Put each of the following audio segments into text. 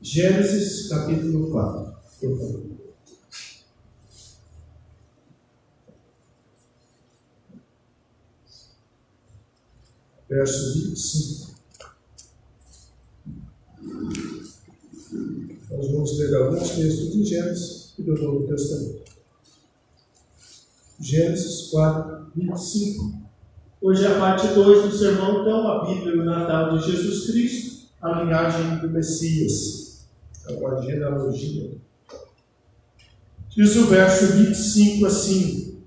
Gênesis capítulo 4. Por favor. Verso 25. Nós vamos ler alguns textos de Gênesis e do Novo Testamento. Gênesis 4, 25. Hoje é a parte 2 do sermão, então, a Bíblia e o Natal de Jesus Cristo, a linhagem do Messias, a genealogia. Diz o verso 25 assim: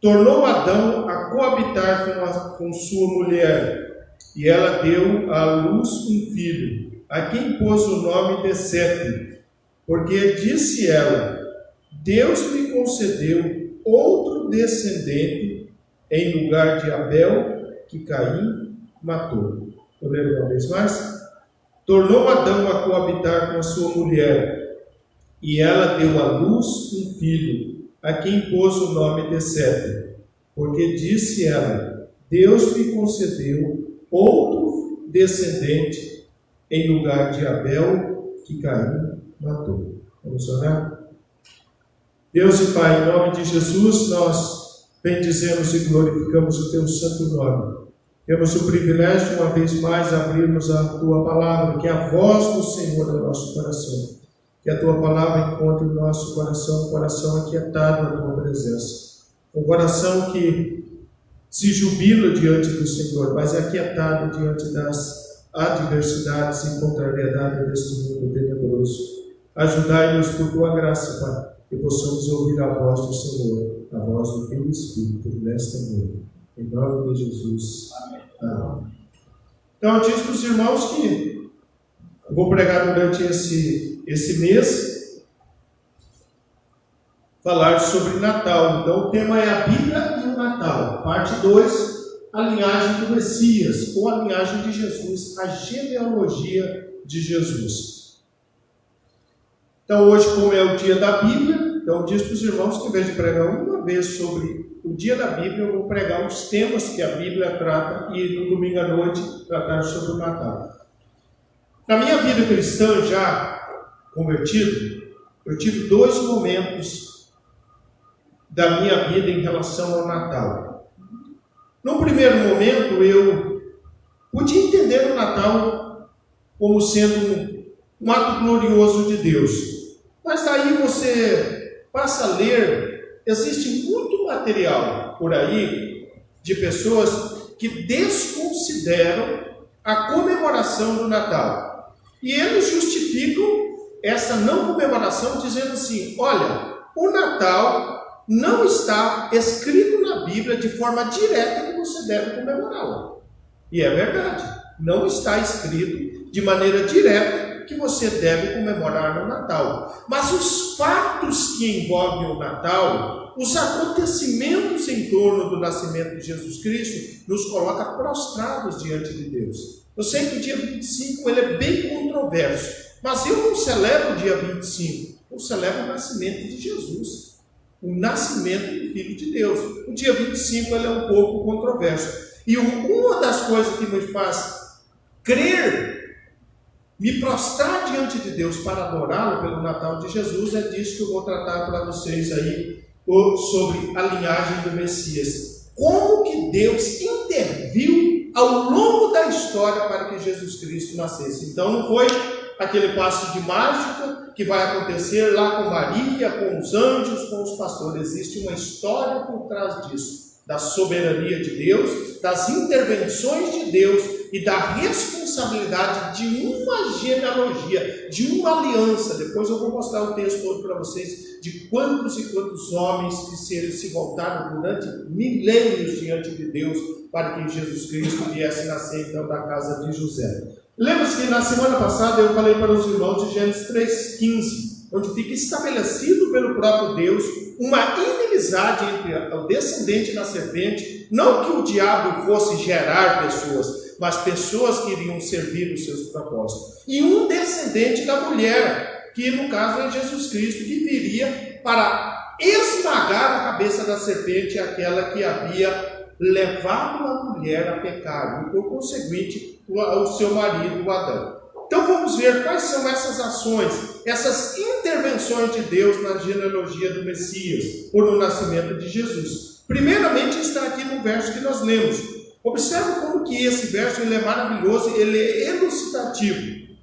tornou Adão a coabitar com sua mulher, e ela deu à luz um filho, a quem pôs o nome de Sete, porque disse ela: Deus me concedeu outro descendente em lugar de Abel, que Caim matou. Vou ler uma vez mais. Tornou Adão a coabitar com a sua mulher, e ela deu à luz um filho, a quem pôs o nome de Sete, porque disse ela: Deus me concedeu outro descendente em lugar de Abel, que Caim matou. Vamos orar? Deus e Pai, em nome de Jesus, nós bendizemos e glorificamos o Teu santo nome. Temos o privilégio, uma vez mais, abrirmos a Tua palavra, que é a voz do Senhor no nosso coração. Que a Tua palavra encontre o nosso coração, um coração aquietado na Tua presença. Um coração que se jubila diante do Senhor, mas é aquietado diante das adversidades e contrariedades deste mundo tenebroso. Ajudai-nos por Tua graça, Pai, que possamos ouvir a voz do Senhor, a voz do Teu Espírito nesta noite. Em nome de Jesus. Amém. Então, eu disse para os irmãos que eu vou pregar durante esse mês, falar sobre Natal. Então, o tema é a Bíblia e o Natal. Parte 2, a linhagem do Messias, ou a linhagem de Jesus, a genealogia de Jesus. Então, hoje, como é o dia da Bíblia, então diz para os irmãos que, em vez de pregar uma vez sobre o dia da Bíblia, eu vou pregar os temas que a Bíblia trata e no domingo à noite tratar sobre o Natal. Na minha vida cristã, já convertido, eu tive 2 momentos da minha vida em relação ao Natal. No primeiro momento, eu podia entender o Natal como sendo um ato glorioso de Deus. Mas daí você passa a ler, existe muito material por aí de pessoas que desconsideram a comemoração do Natal. E eles justificam essa não comemoração dizendo assim: olha, o Natal não está escrito na Bíblia de forma direta que você deve comemorá-lo. E é verdade, não está escrito de maneira direta que você deve comemorar no Natal. Mas os fatos que envolvem o Natal, os acontecimentos em torno do nascimento de Jesus Cristo, nos coloca prostrados diante de Deus. Eu sei que o dia 25 ele é bem controverso, mas eu não celebro o dia 25, eu celebro o nascimento de Jesus, o nascimento do Filho de Deus. O dia 25 ele é um pouco controverso. E uma das coisas que me faz crer, me prostrar diante de Deus para adorá-lo pelo Natal de Jesus, é disso que eu vou tratar para vocês aí, sobre a linhagem do Messias. Como que Deus interviu ao longo da história para que Jesus Cristo nascesse. Então não foi aquele passo de mágica que vai acontecer lá com Maria, com os anjos, com os pastores. Existe uma história por trás disso, da soberania de Deus, das intervenções de Deus e da responsabilidade de uma genealogia, de uma aliança. Depois eu vou mostrar o texto todo para vocês, de quantos e quantos homens que se voltaram durante milênios diante de Deus para que Jesus Cristo viesse nascer então da casa de José. Lembra-se que na semana passada eu falei para os irmãos de Gênesis 3,15, onde fica estabelecido pelo próprio Deus uma inimizade entre o descendente da serpente, não que o diabo fosse gerar pessoas, mas pessoas que iriam servir os seus propósitos. E um descendente da mulher, que no caso é Jesus Cristo, que viria para esmagar a cabeça da serpente, aquela que havia levado a mulher a pecar, e por conseguinte o seu marido, o Adão. Então vamos ver quais são essas ações, essas intervenções de Deus na genealogia do Messias, ou no nascimento de Jesus. Primeiramente está aqui no verso que nós lemos. Observe como que esse verso ele é maravilhoso, ele é elucidativo.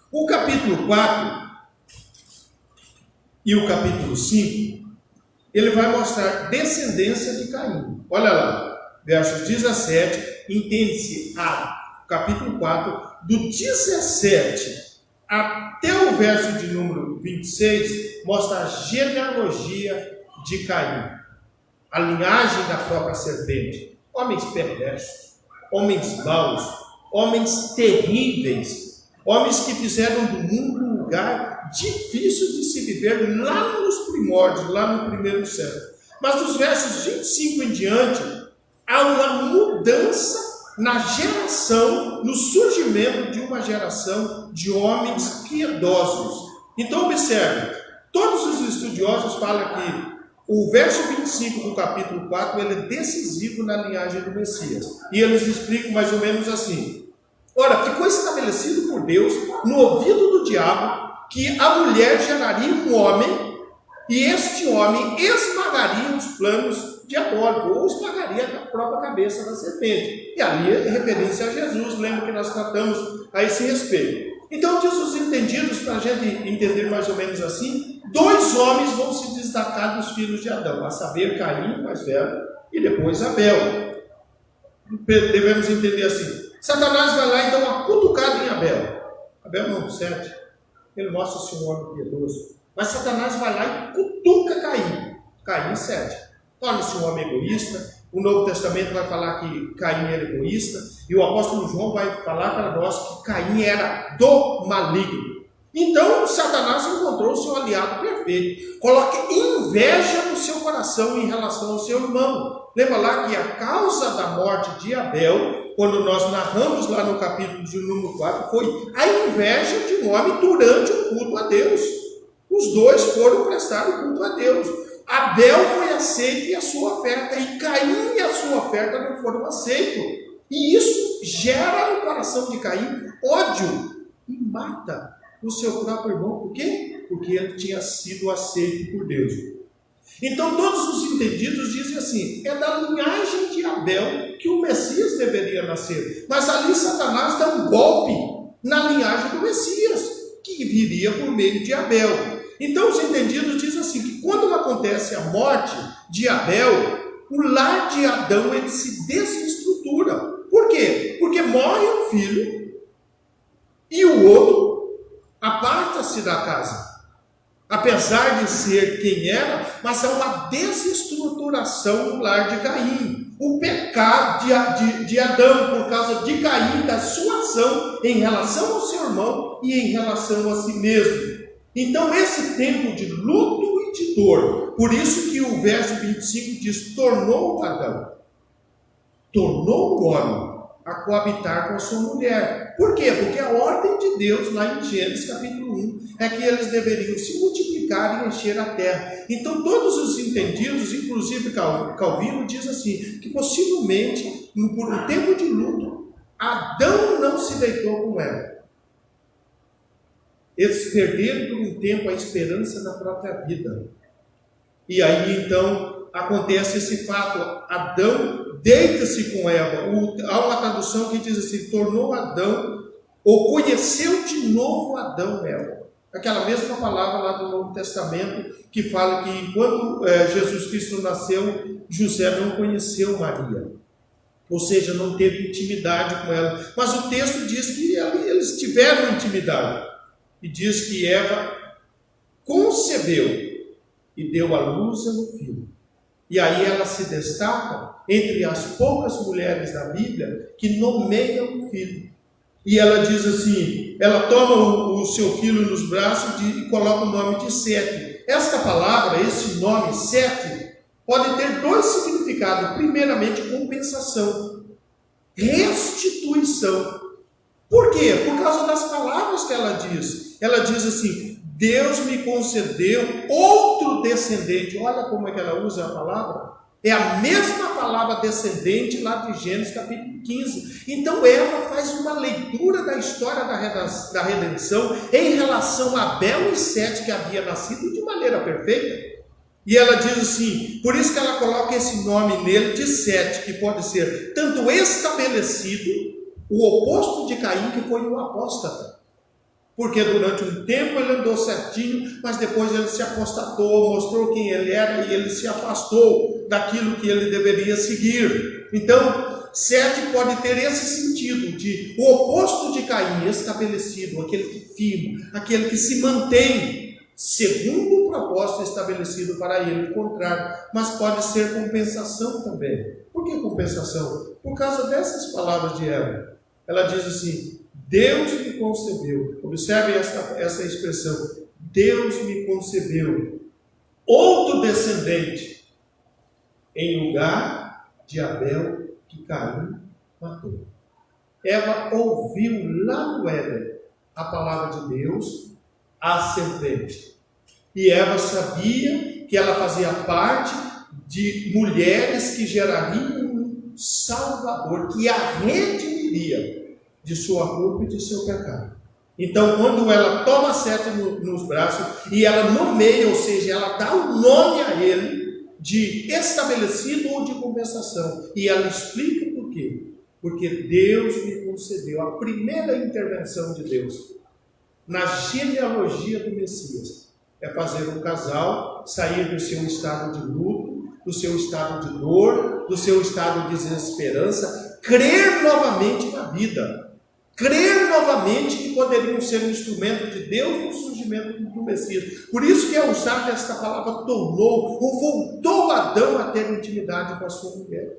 O capítulo 4 e o capítulo 5, ele vai mostrar descendência de Caim. Olha lá, versos 17, entende-se capítulo 4, do 17 até o verso de número 26, mostra a genealogia de Caim, a linhagem da própria serpente. Homens perversos, homens maus, homens terríveis, homens que fizeram do mundo um lugar difícil de se viver lá nos primórdios, lá no primeiro século. Mas dos versos 25 em diante, há uma mudança na geração, no surgimento de uma geração de homens piedosos. Então observe, todos os estudiosos falam que o verso 25 do capítulo 4 ele é decisivo na linhagem do Messias. E eles explicam mais ou menos assim: ora, ficou estabelecido por Deus no ouvido do diabo que a mulher geraria um homem, e este homem esmagaria os planos diabólicos, ou esmagaria a própria cabeça da serpente. E ali é referência a Jesus, lembra que nós tratamos a esse respeito. Então diz os entendidos, para a gente entender mais ou menos assim, 2 homens vão se destacar dos filhos de Adão, a saber, Caim, mais velho, e depois Abel. Devemos entender assim: Satanás vai lá e dá uma cutucada em Abel. Abel não, 7. Ele mostra-se um homem piedoso. Mas Satanás vai lá e cutuca Caim. Caim, 7. Torna-se um homem egoísta. O Novo Testamento vai falar que Caim era egoísta. E o apóstolo João vai falar para nós que Caim era do maligno. Então Satanás encontrou o seu aliado perfeito. Coloque inveja no seu coração em relação ao seu irmão. Lembra lá que a causa da morte de Abel, quando nós narramos lá no capítulo de número 4, foi a inveja de um homem durante o culto a Deus. Os dois foram prestar o culto a Deus. Abel foi aceito e a sua oferta, e Caim e a sua oferta não foram aceitos. E isso gera no coração de Caim ódio e mata o seu próprio irmão. Por quê? Porque ele tinha sido aceito por Deus. Então todos os entendidos dizem assim: é da linhagem de Abel que o Messias deveria nascer. Mas ali Satanás dá um golpe na linhagem do Messias, que viria por meio de Abel. Então os entendidos dizem assim, que quando acontece a morte de Abel, o lar de Adão ele se desestrutura. Por quê? Porque morre um filho e o outro aparta-se da casa. Apesar de ser quem era, mas há uma desestruturação no lar de Caim. O pecado de Adão, por causa de Caim, da sua ação em relação ao seu irmão e em relação a si mesmo. Então esse tempo de luto e de dor, por isso que o verso 25 diz: tornou Adão, tornou o homem a coabitar com a sua mulher. Por quê? Porque a ordem de Deus, lá em Gênesis capítulo 1, é que eles deveriam se multiplicar e encher a terra. Então todos os entendidos, inclusive Calvino, diz assim, que possivelmente, por um tempo de luto, Adão não se deitou com Eva. Eles perderam por um tempo a esperança da própria vida. E aí então acontece esse fato: Adão deita-se com Eva. Há uma tradução que diz assim: tornou Adão, ou conheceu de novo Adão Eva. Aquela mesma palavra lá do Novo Testamento que fala que enquanto Jesus Cristo nasceu, José não conheceu Maria. Ou seja, não teve intimidade com ela. Mas o texto diz que eles tiveram intimidade. E diz que Eva concebeu e deu à luz a um filho. E aí ela se destaca entre as poucas mulheres da Bíblia que nomeiam um filho. E ela diz assim, ela toma o seu filho nos braços e coloca o nome de Sete. Esta palavra, esse nome Sete, pode ter 2 significados. Primeiramente, compensação, restituição. Por quê? Por causa das palavras que ela diz. Ela diz assim: Deus me concedeu outro descendente. Olha como é que ela usa a palavra. É a mesma palavra descendente lá de Gênesis capítulo 15. Então Eva faz uma leitura da história da redenção em relação a Abel e Sete, que havia nascido de maneira perfeita. E ela diz assim, por isso que ela coloca esse nome nele de Sete, que pode ser tanto estabelecido, o oposto de Caim, que foi um apóstata. Porque durante um tempo ele andou certinho, mas depois ele se apostatou, mostrou quem ele era e ele se afastou daquilo que ele deveria seguir. Então, Sete pode ter esse sentido de o oposto de Caim, estabelecido, aquele que firma, aquele que se mantém segundo o propósito estabelecido para ele, o contrário, mas pode ser compensação também. Por que compensação? Por causa dessas palavras de Eva. Ela diz assim, Deus me concebeu, observe essa expressão, Deus me concebeu outro descendente em lugar de Abel que Caim matou. Eva ouviu lá no Éden a palavra de Deus, a serpente. E Eva sabia que ela fazia parte de mulheres que gerariam um Salvador, que a redimiria de sua culpa e de seu pecado. Então, quando ela toma Sete nos braços e ela nomeia, ou seja, ela dá um nome a ele de estabelecido ou de compensação. E ela explica por quê. Porque Deus me concedeu a primeira intervenção de Deus na genealogia do Messias. É fazer um casal sair do seu estado de luto, do seu estado de dor, do seu estado de desesperança, crer novamente na vida. Crer novamente que poderiam ser um instrumento de Deus no surgimento do Messias. Por isso que é usada esta palavra tornou, ou voltou Adão a ter intimidade com a sua mulher.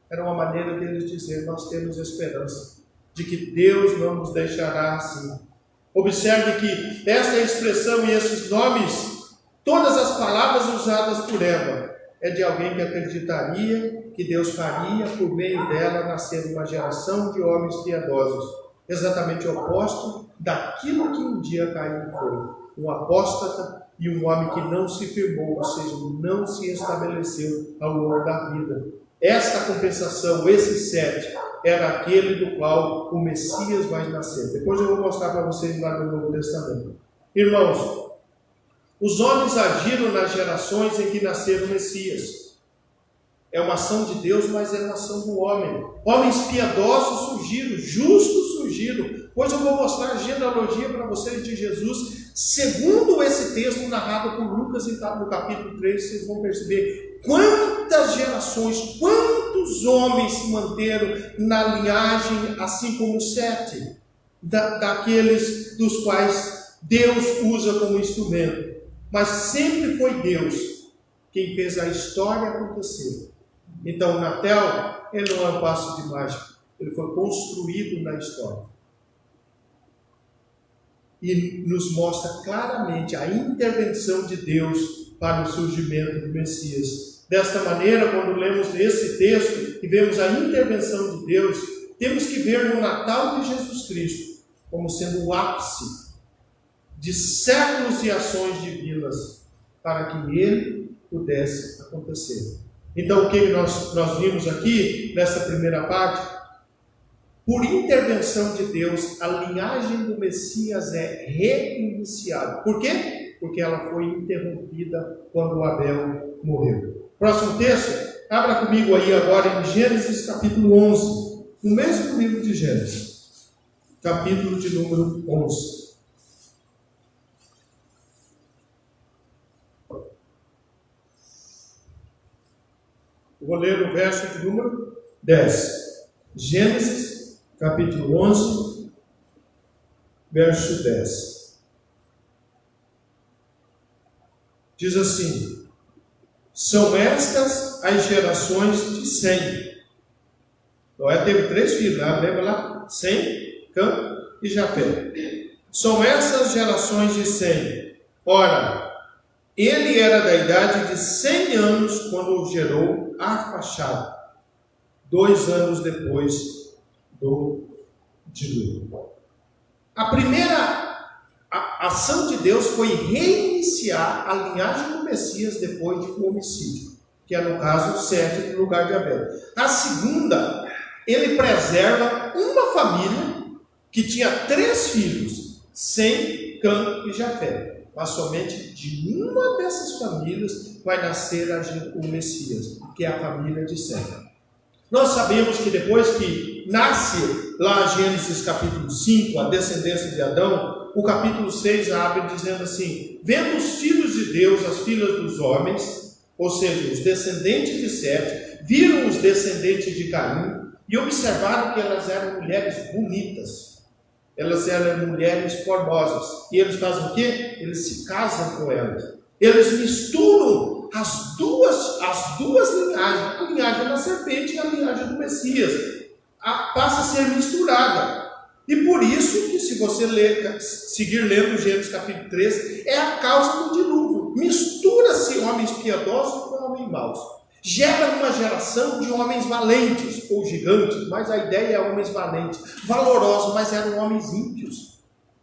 Era uma maneira deles dizer, nós temos esperança de que Deus não nos deixará assim. Observe que essa expressão e esses nomes, todas as palavras usadas por Eva, é de alguém que acreditaria que Deus faria por meio dela nascer uma geração de homens piedosos. Exatamente o oposto daquilo que um dia Caim foi. Um apóstata e um homem que não se firmou, ou seja, não se estabeleceu ao longo da vida. Esta compensação, esse Sete, era aquele do qual o Messias vai nascer. Depois eu vou mostrar para vocês lá no Novo Testamento. Irmãos, os homens agiram nas gerações em que nasceram o Messias. É uma ação de Deus, mas é uma ação do homem. Homens piedosos surgiram, justos surgiram. Hoje eu vou mostrar a genealogia para vocês de Jesus. Segundo esse texto narrado por Lucas no capítulo 3, vocês vão perceber quantas gerações, quantos homens se manteram na linhagem, assim como Sete, daqueles dos quais Deus usa como instrumento. Mas sempre foi Deus quem fez a história acontecer. Então, o Natel, ele não é um passo de mágica, ele foi construído na história. E nos mostra claramente a intervenção de Deus para o surgimento do Messias. Desta maneira, quando lemos esse texto e vemos a intervenção de Deus, temos que ver no Natal de Jesus Cristo como sendo o ápice de séculos de ações divinas para que ele pudesse acontecer. Então, o que nós vimos aqui, nessa primeira parte? Por intervenção de Deus, a linhagem do Messias é reiniciada. Por quê? Porque ela foi interrompida quando Abel morreu. Próximo texto, abra comigo aí agora em Gênesis capítulo 11, no mesmo livro de Gênesis, capítulo de número 11. Vou ler o verso de número 10. Gênesis, capítulo 11, verso 10. Diz assim: são estas as gerações de Sem. Noé teve 3 filhos, lembra lá? Sem, Cã e Jafé. São essas gerações de Sem. Ora, ele era da idade de 100 anos quando gerou Arfaxade, 2 anos depois do dilúvio. A primeira ação de Deus foi reiniciar a linhagem do Messias depois de um homicídio. que é no caso Sete no lugar de Abel. A segunda, ele preserva uma família que tinha 3 filhos, Sem, Cã e Jafé. Mas somente de uma dessas famílias vai nascer o Messias, que é a família de Sem. Nós sabemos que depois que nasce lá Gênesis capítulo 5, a descendência de Adão, o capítulo 6 abre dizendo assim: vendo os filhos de Deus, as filhas dos homens, ou seja, os descendentes de Sete, viram os descendentes de Caim e observaram que elas eram mulheres bonitas, elas eram mulheres formosas. E eles fazem o quê? Eles se casam com elas. Eles misturam as duas linhagens, a linhagem da serpente e a linhagem do Messias. Passa a ser misturada. E por isso que, se você seguir lendo Gênesis capítulo 3, é a causa do dilúvio. Mistura-se homens piedosos com homens maus. Gera uma geração de homens valentes ou gigantes, mas a ideia é homens valentes, valorosos, mas eram homens ímpios.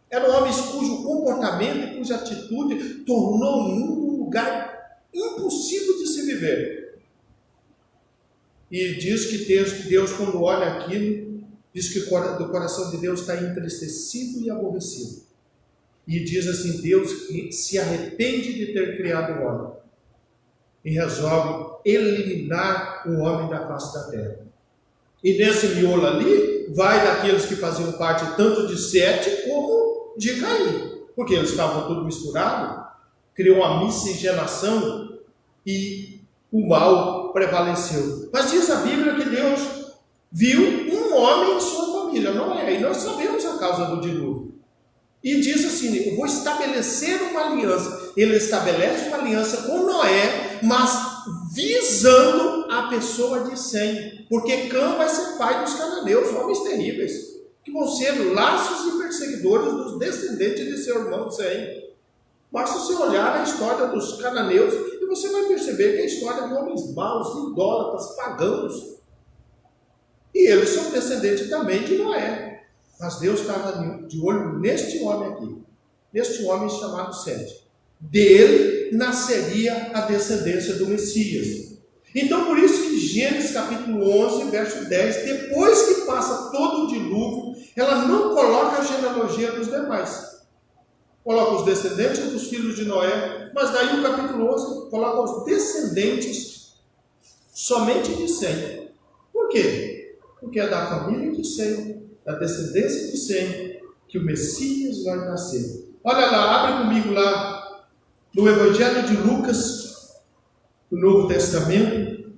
Eram homens cujo comportamento e cuja atitude tornou o mundo um lugar impossível de se viver. E diz que Deus, quando olha aquilo, diz que do coração de Deus está entristecido e aborrecido. E diz assim: Deus se arrepende de ter criado o homem e resolve eliminar o homem da face da terra. E nesse miolo ali, vai daqueles que faziam parte tanto de Sete como de Caim, porque eles estavam tudo misturado, criou uma miscigenação e o mal prevaleceu. Mas diz a Bíblia que Deus viu um homem em sua família, Noé, e nós sabemos a causa do dilúvio. E diz assim: eu vou estabelecer uma aliança. Ele estabelece uma aliança com Noé, mas visando a pessoa de Sem, porque Cã vai ser pai dos cananeus, homens terríveis, que vão ser laços e perseguidores dos descendentes de seu irmão Sem. Basta você olhar a história dos cananeus e você vai perceber que é a história de homens maus, idólatras, pagãos. E eles são descendentes também de Noé. Mas Deus estava de olho neste homem aqui, neste homem chamado Sete. Dele nasceria a descendência do Messias. Então, por isso que Gênesis capítulo 11, verso 10, depois que passa todo o dilúvio, ela não coloca a genealogia dos demais. Coloca os descendentes dos filhos de Noé, mas daí o capítulo 11 coloca os descendentes somente de Sem. Por quê? Porque é da família de Sem, da descendência de Sem, que o Messias vai nascer. Olha lá, abre comigo lá no Evangelho de Lucas, no Novo Testamento,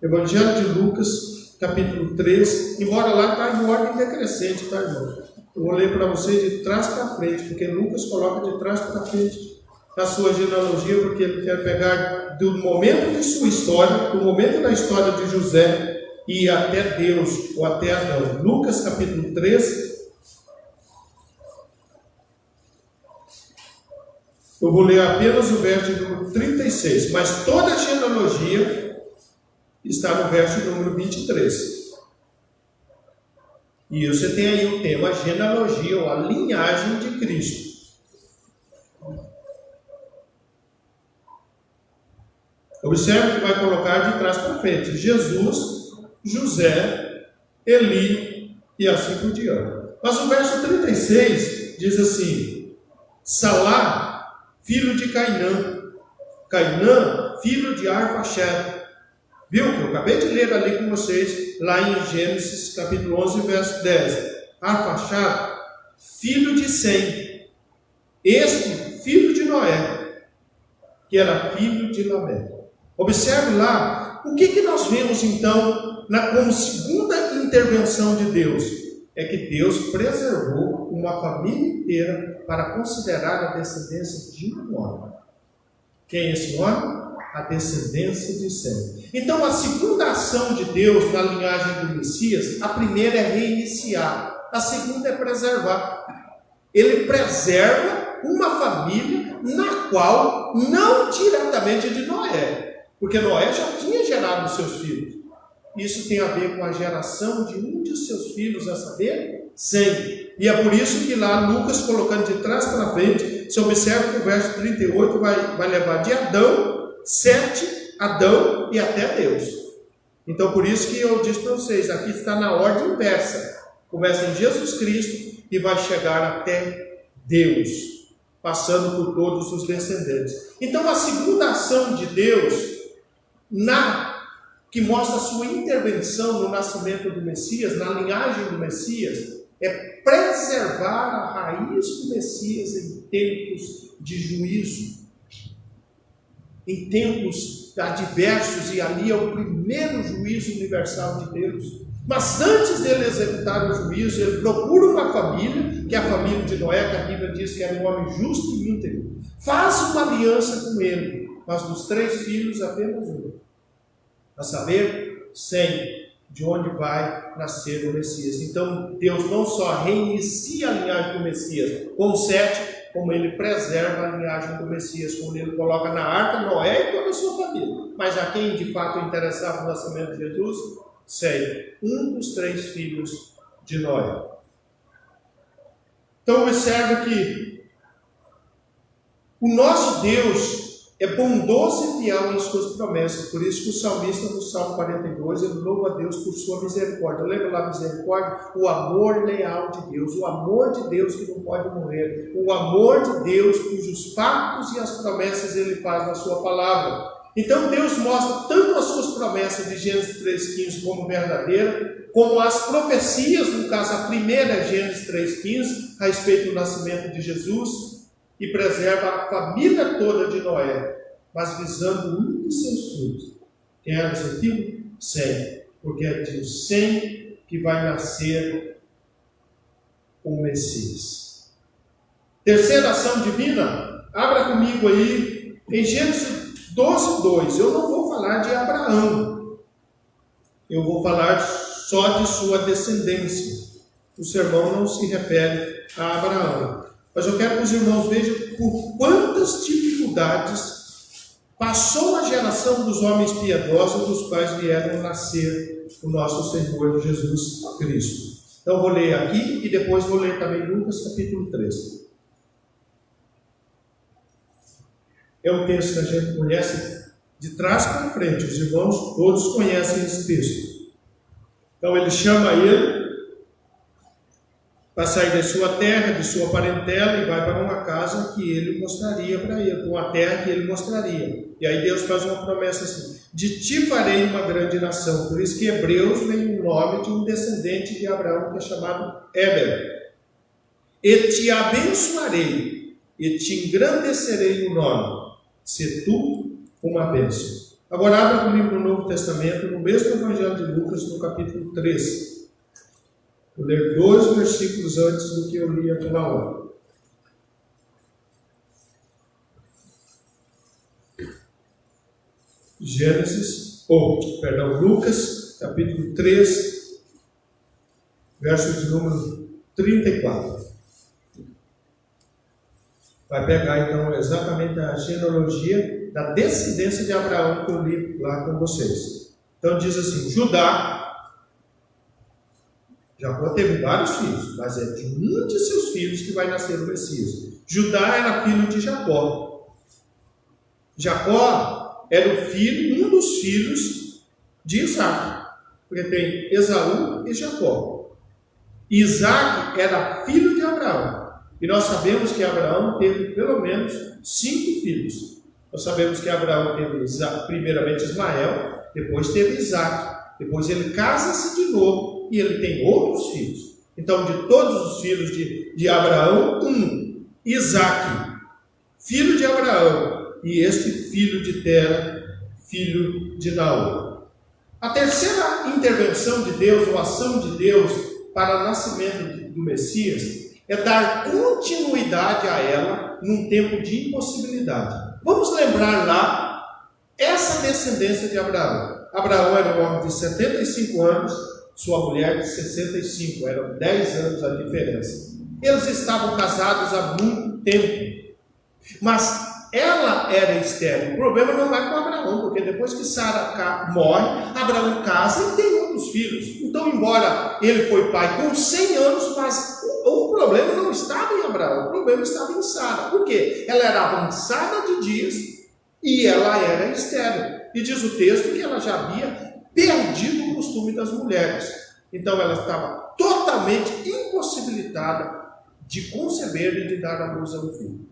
Evangelho de Lucas, capítulo 3, embora lá está em ordem decrescente, tá, irmão? Eu vou ler para vocês de trás para frente, porque Lucas coloca de trás para frente a sua genealogia, porque ele quer pegar do momento de sua história, do momento da história de José, e até Deus, ou até Adão. Lucas capítulo 3. Eu vou ler apenas o verso número 36, mas toda a genealogia está no verso número 23. E você tem aí o tema genealogia, ou a linhagem de Cristo. Observe que vai colocar de trás para frente: Jesus, José, Eli e assim por diante. Mas o verso 36 diz assim: Salá, filho de Cainã, Cainã, filho de Arfaxad. Viu que eu acabei de ler ali com vocês, lá em Gênesis capítulo 11, verso 10. Arfaxad, filho de Sem, este filho de Noé, que era filho de Lamé. Observe lá, o que nós vemos então como segunda intervenção de Deus? É que Deus preservou uma família inteira para considerar a descendência de um homem. Quem é esse homem? A descendência de Sem. Então, a segunda ação de Deus na linhagem do Messias, a primeira é reiniciar, a segunda é preservar. Ele preserva uma família na qual, não diretamente de Noé, porque Noé já tinha gerado os seus filhos. Isso tem a ver com a geração de um de seus filhos, a saber, Sem. E é por isso que lá Lucas, colocando de trás para frente, se observa que o verso 38 vai levar de Adão, Sete, Adão e até Deus. Então, por isso que eu disse para vocês, aqui está na ordem inversa. Começa em Jesus Cristo e vai chegar até Deus, passando por todos os descendentes. Então, a segunda ação de Deus, que mostra a sua intervenção no nascimento do Messias, na linhagem do Messias, é preservar a raiz do Messias em tempos de juízo, em tempos adversos, e ali é o primeiro juízo universal de Deus. Mas antes dele executar o juízo, ele procura uma família, que é a família de Noé, que a Bíblia diz que era um homem justo e íntegro. Faz uma aliança com ele, mas dos 3 filhos, apenas um. A saber, Sem, de onde vai nascer o Messias. Então, Deus não só reinicia a linhagem do Messias com 7, como ele preserva a linhagem do Messias, quando ele coloca na arca Noé e toda a sua família. Mas a quem de fato interessava o nascimento de Jesus? Sem, um dos 3 filhos de Noé. Então, observe que o nosso Deus é bondoso e fiel em suas promessas. Por isso que o salmista, no Salmo 42, ele louva a Deus por sua misericórdia. Lembra lá a misericórdia? O amor leal de Deus, o amor de Deus que não pode morrer, o amor de Deus cujos pactos e as promessas ele faz na sua palavra. Então Deus mostra tanto as suas promessas de Gênesis 3,15 como verdadeira, como as profecias, no caso a primeira é Gênesis 3,15, a respeito do nascimento de Jesus, e preserva a família toda de Noé, mas visando um de seus filhos. Quem era o seu filho? Sem, porque é de Sem que vai nascer o Messias. Terceira ação divina, abra comigo aí em Gênesis 12:2. Eu não vou falar de Abraão, eu vou falar só de sua descendência. O sermão não se refere a Abraão. Mas eu quero que os irmãos vejam por quantas dificuldades passou a geração dos homens piedosos, dos quais vieram nascer o nosso Senhor Jesus Cristo. Então vou ler aqui e depois vou ler também Lucas capítulo 13. É um texto que a gente conhece de trás para frente, os irmãos todos conhecem esse texto. Então ele chama ele para sair da sua terra, de sua parentela, e vai para uma casa que ele mostraria para ele, uma terra que ele mostraria. E aí Deus faz uma promessa assim: de ti farei uma grande nação. Por isso que Hebreus vem o nome de um descendente de Abraão, que é chamado Heber. E te abençoarei, e te engrandecerei no nome, se tu uma bênção. Agora abra comigo no Novo Testamento, no mesmo Evangelho de Lucas, no capítulo 13. Vou ler 2 versículos antes do que eu li aquela hora. Lucas, capítulo 3, verso de número 34. Vai pegar então exatamente a genealogia da descendência de Abraão que eu li lá com vocês. Então diz assim: Jacó teve vários filhos, mas é de um de seus filhos que vai nascer o Messias. Judá era filho de Jacó. Jacó era um dos filhos de Isaac, porque tem Esaú e Jacó. Isaac era filho de Abraão. E nós sabemos que Abraão teve pelo menos 5 filhos. Nós sabemos que Abraão teve primeiramente Ismael, depois teve Isaac, depois ele casa-se de novo, e ele tem outros filhos. Então, de todos os filhos de Abraão, Isaque, filho de Abraão, e este filho de Tera, filho de Naor. A terceira intervenção de Deus, ou ação de Deus para o nascimento do Messias, é dar continuidade a ela num tempo de impossibilidade. Vamos lembrar lá essa descendência de Abraão. Abraão era um homem de 75 anos, sua mulher de 65, eram 10 anos a diferença. Eles estavam casados há muito tempo, mas ela era estéril. O problema não é com Abraão, porque depois que Sara morre, Abraão casa e tem outros filhos. Então, embora ele foi pai com 100 anos, mas o problema não estava em Abraão, o problema estava em Sara. Por quê? Ela era avançada de dias e ela era estéril. E diz o texto que ela já havia perdido o costume das mulheres. Então ela estava totalmente impossibilitada de conceber e de dar à luz a um filho.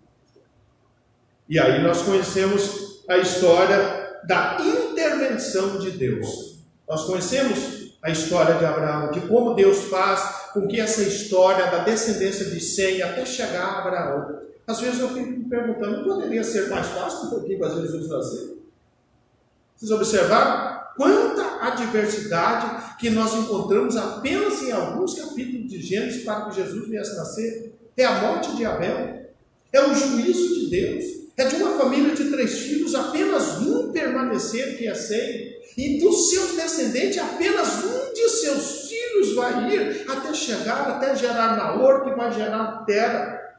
E aí nós conhecemos a história da intervenção de Deus. Nós conhecemos a história de Abraão, de como Deus faz com que essa história da descendência de Sem até chegar a Abraão. Às vezes eu fico me perguntando, não poderia ser mais fácil um pouquinho para Jesus nascer? Vocês observaram quanta adversidade que nós encontramos apenas em alguns capítulos de Gênesis para que Jesus viesse nascer? É a morte de Abel, é o juízo de Deus, é de uma família de 3 filhos, apenas um permanecer, que é Sem, e dos seus descendentes, apenas um de seus filhos vai ir até chegar, até gerar Naor, que vai gerar Tera,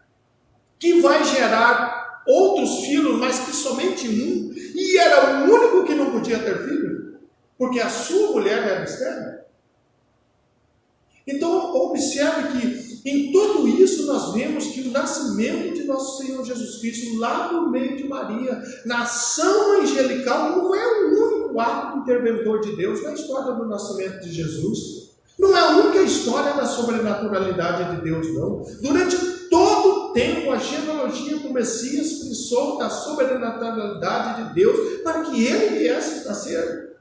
que vai gerar outros filhos, mas que somente um, e era o único que não podia ter filho, porque a sua mulher era estéril. Então, observe que em tudo isso nós vemos que o nascimento de nosso Senhor Jesus Cristo, lá no meio de Maria, na ação angelical, não é o único ato interventor de Deus na história do nascimento de Jesus. Não é a única história da sobrenaturalidade de Deus, não. Durante todo o tempo, a genealogia do Messias pensou da sobrenaturalidade de Deus para que ele viesse nascer,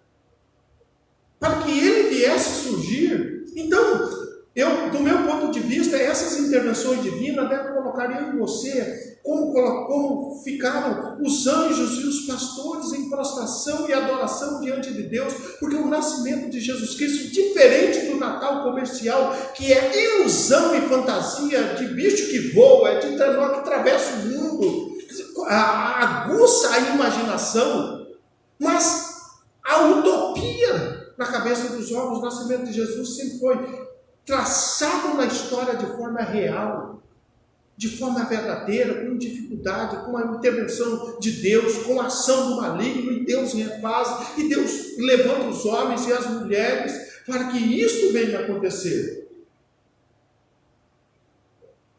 para que ele viesse surgir. Então, do meu ponto de vista, essas intervenções divinas devem colocar eu e você como ficaram os anjos e os pastores em prostração e adoração diante de Deus, porque o nascimento de Jesus Cristo, diferente do Natal comercial, que é ilusão e fantasia de bicho que voa, de trenó que atravessa o mundo, aguça a imaginação, mas a utopia na cabeça dos homens, o nascimento de Jesus sempre foi traçado na história de forma real, de forma verdadeira, com dificuldade, com a intervenção de Deus, com a ação do maligno, e Deus refaz, e Deus levanta os homens e as mulheres para que isto venha a acontecer.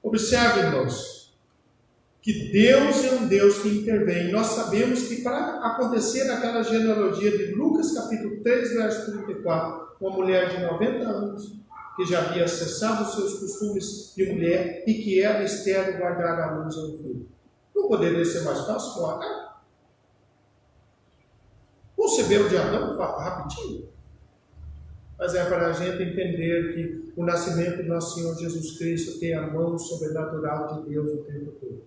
Observe, irmãos, que Deus é um Deus que intervém. Nós sabemos que para acontecer aquela genealogia de Lucas capítulo 3, verso 34, uma mulher de 90 anos, que já havia cessado os seus costumes de mulher e que era estéril guardar a luz ao filho. Não poderia ser mais fácil com Agar? Concebeu de Adão rapidinho. Mas é para a gente entender que o nascimento do nosso Senhor Jesus Cristo tem a mão sobrenatural de Deus o tempo todo.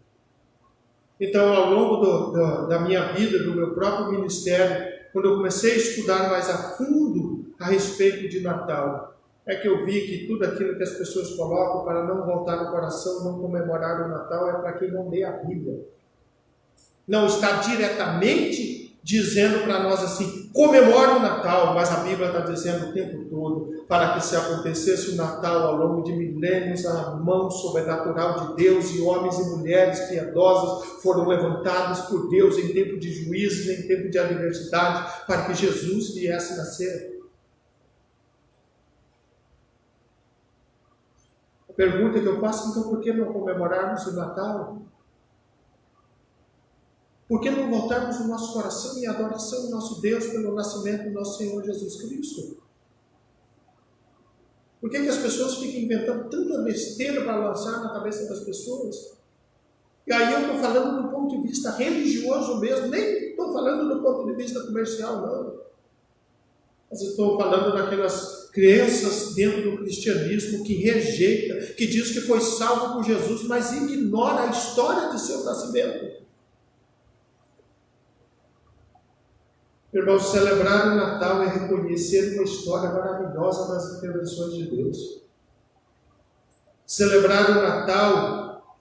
Então, ao longo da minha vida, do meu próprio ministério, quando eu comecei a estudar mais a fundo a respeito de Natal, é que eu vi que tudo aquilo que as pessoas colocam para não voltar no coração, não comemorar o Natal, é para quem não lê a Bíblia. Não está diretamente dizendo para nós assim, comemora o Natal, mas a Bíblia está dizendo o tempo todo, para que se acontecesse o Natal ao longo de milênios, a mão sobrenatural de Deus e homens e mulheres piedosas foram levantados por Deus em tempo de juízos, em tempo de adversidade, para que Jesus viesse nascer. A pergunta que eu faço, então, por que não comemorarmos o Natal? Por que não voltarmos o nosso coração em adoração ao nosso Deus pelo nascimento do nosso Senhor Jesus Cristo? Por que as pessoas ficam inventando tanta besteira para lançar na cabeça das pessoas? E aí eu estou falando do ponto de vista religioso mesmo, nem estou falando do ponto de vista comercial, não. Mas estou falando daquelas crenças dentro do cristianismo que rejeita, que diz que foi salvo por Jesus, mas ignora a história de seu nascimento. Irmãos, celebrar o Natal é reconhecer uma história maravilhosa das intervenções de Deus. Celebrar o Natal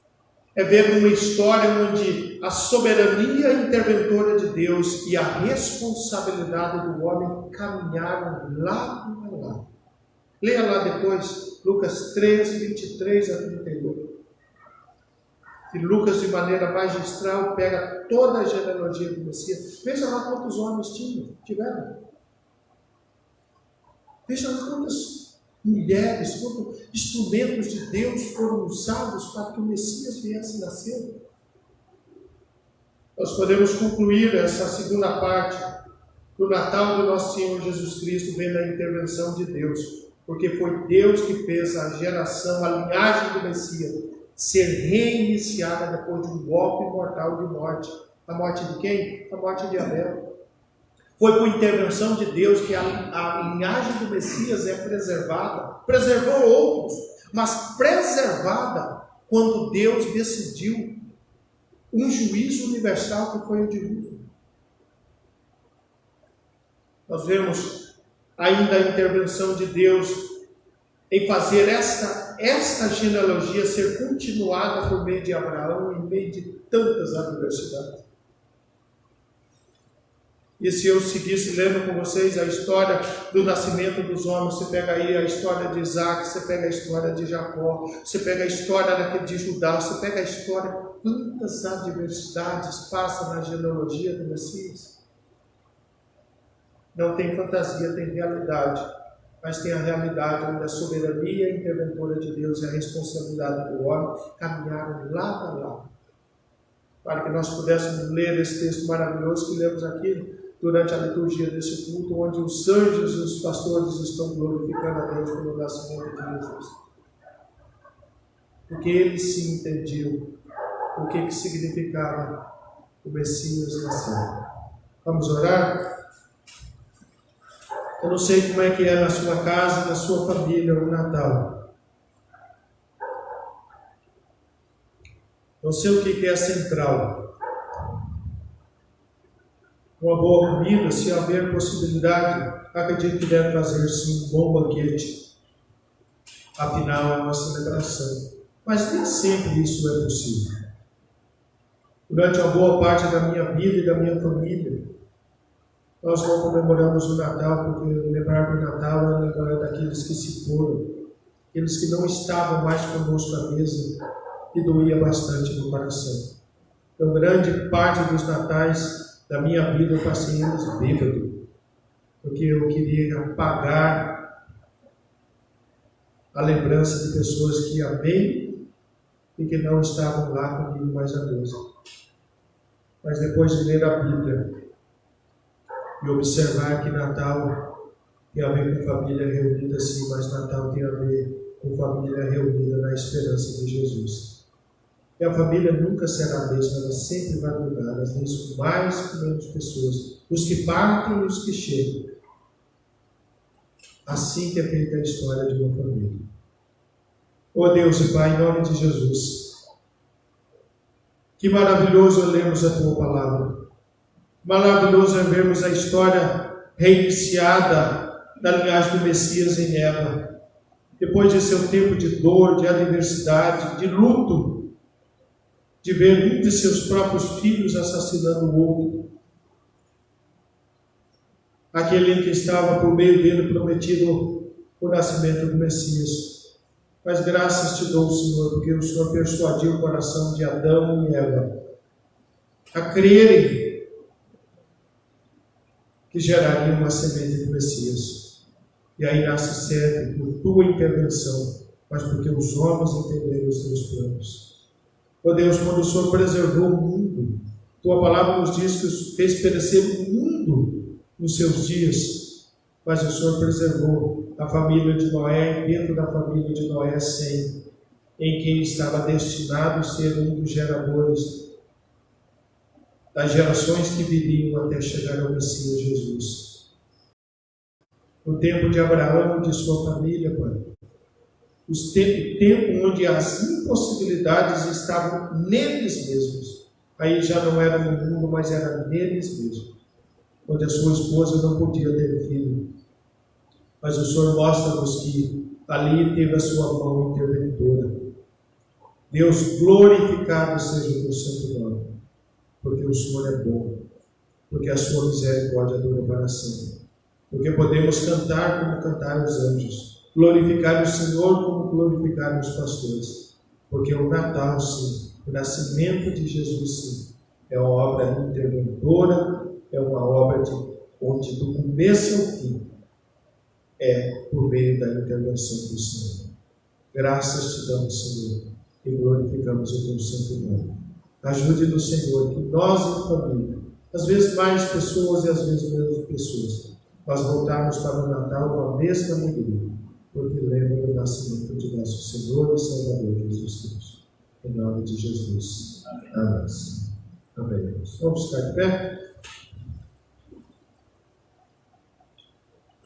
é ver uma história onde a soberania interventora de Deus e a responsabilidade do homem caminharam lado a lado. Leia lá depois, Lucas 13, 23 a 38. E Lucas, de maneira magistral, pega toda a genealogia do Messias. Veja lá quantos homens tiveram. Veja lá quantas mulheres, quantos instrumentos de Deus foram usados para que o Messias viesse nascer. Nós podemos concluir essa segunda parte do Natal do nosso Senhor Jesus Cristo vem da intervenção de Deus, porque foi Deus que fez a geração, a linhagem do Messias, ser reiniciada depois de um golpe mortal de morte. A morte de quem? A morte de Abel. Foi por intervenção de Deus que a linhagem do Messias é preservada. Preservou outros, mas preservada quando Deus decidiu um juízo universal que foi o dilúvio. Nós vemos ainda a intervenção de Deus em fazer esta genealogia ser continuada por meio de Abraão, em meio de tantas adversidades. E se eu seguisse lendo com vocês a história do nascimento dos homens, você pega aí a história de Isaac, você pega a história de Jacó, você pega a história de Judá, você pega a história, quantas adversidades passam na genealogia do Messias. Não tem fantasia, tem realidade. Mas tem a realidade onde a soberania interventora de Deus e a responsabilidade do homem caminharam lado a lado. Para que nós pudéssemos ler esse texto maravilhoso que lemos aqui durante a liturgia desse culto, onde os anjos e os pastores estão glorificando a Deus pelo nascimento de Jesus. Porque eles se entendiam o que significava o Messias nascer. Vamos orar? Eu não sei como é que é na sua casa, na sua família, o Natal. Não sei o que é central. Uma boa comida, se haver possibilidade, acredito que deve fazer sim um bom banquete. Afinal, é uma celebração. Mas nem sempre isso é possível. Durante uma boa parte da minha vida e da minha família, nós não comemoramos o Natal, porque lembrar do Natal é lembrar daqueles que se foram, aqueles que não estavam mais conosco à mesa, e doía bastante no coração. Então, grande parte dos natais da minha vida eu passei eles bêbado, porque eu queria apagar a lembrança de pessoas que amei e que não estavam lá comigo mais à mesa. Mas depois de ler a Bíblia e observar que Natal tem a ver com família reunida, sim, mas Natal tem a ver com família reunida na esperança de Jesus. E a família nunca será a mesma, ela sempre vai mudar, às vezes com mais ou menos pessoas, os que partem e os que chegam. Assim que é feita a história de uma família. Ó Deus e Pai, em nome de Jesus, que maravilhoso é lermos a Tua Palavra. Maravilhoso é vermos a história reiniciada da linhagem do Messias em Eva. Depois de seu tempo de dor, de adversidade, de luto, de ver um de seus próprios filhos assassinando o outro. Aquele em que estava por meio dele prometido o nascimento do Messias. Mas graças te dou, Senhor, porque o Senhor persuadiu o coração de Adão e Eva a crerem que geraria uma semente do Messias. E aí nasce certo por tua intervenção, mas porque os homens entenderam os teus planos. Ó Deus, quando o Senhor preservou o mundo, tua palavra nos diz que fez perecer o mundo nos seus dias, mas o Senhor preservou a família de Noé, e dentro da família de Noé, Sem, em quem estava destinado a ser um dos geradores das gerações que viriam até chegar ao Messias Jesus. No tempo de Abraão e de sua família, Pai, o tempo onde as impossibilidades estavam neles mesmos, aí já não era no mundo, mas era neles mesmos, onde a sua esposa não podia ter filho. Mas o Senhor mostra-nos que ali teve a sua mão interventora. Deus, glorificado seja o teu santo nome, porque o Senhor é bom, porque a sua misericórdia dura para sempre, porque podemos cantar como cantaram os anjos, glorificar o Senhor como glorificaram os pastores, porque o Natal, sim, o nascimento de Jesus, sim, é uma obra interventora, é uma obra onde do começo ao fim é por meio da intervenção do Senhor. Graças te damos, Senhor, e glorificamos o teu santo nome. Ajude-nos, Senhor, que nós em família às vezes mais pessoas e às vezes menos pessoas, mas voltarmos para o Natal com a mesma alegria, porque lembra do nascimento de nosso Senhor e Salvador Jesus Cristo. Em nome de Jesus. Amém. Amém. Vamos ficar de pé?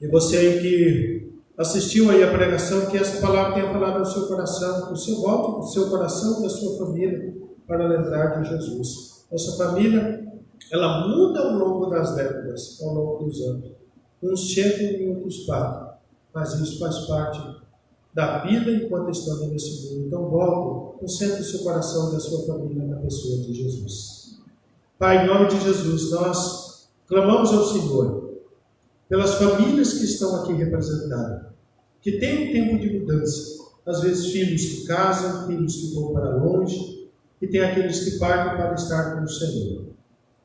E você aí que assistiu aí a pregação, que essa palavra tenha falado no seu coração, no seu voto, no seu coração e da sua família, para lembrar de Jesus. Nossa família, ela muda ao longo das décadas, ao longo dos anos. Uns chegam e outros param, mas isso faz parte da vida enquanto estamos nesse mundo. Então volte, concentre o seu coração e da sua família na pessoa de Jesus. Pai, em nome de Jesus, nós clamamos ao Senhor pelas famílias que estão aqui representadas, que têm um tempo de mudança, às vezes filhos que casam, filhos que vão para longe, e tem aqueles que partem para estar com o Senhor.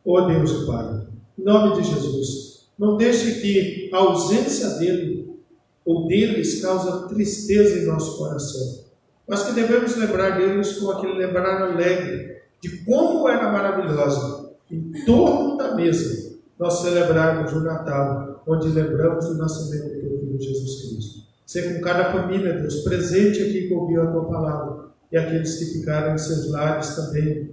Ó Deus e Pai, em nome de Jesus, não deixe que a ausência dele ou deles cause tristeza em nosso coração, mas que devemos lembrar deles com aquele lembrar alegre de como era maravilhosa, em torno da mesa, nós celebrarmos o Natal, onde lembramos do nascimento do teu Filho Jesus Cristo. Ser com cada família, Deus, presente aqui que ouviu a tua palavra, e aqueles que ficaram em seus lares também,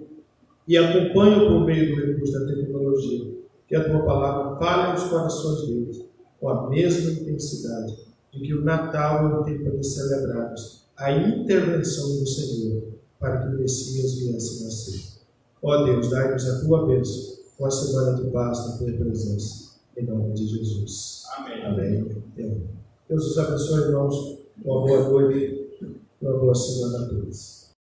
e acompanham por meio do recurso da tecnologia, que a tua palavra fale aos corações deles, com a mesma intensidade, de que o Natal é o tempo de celebrarmos a intervenção do Senhor, para que o Messias viesse nascer. Ó Deus, dai-nos a tua bênção, com a semana de paz na tua presença, em nome de Jesus. Amém. Amém. Amém. Deus os abençoe, irmãos. Uma boa noite, uma boa semana a todos.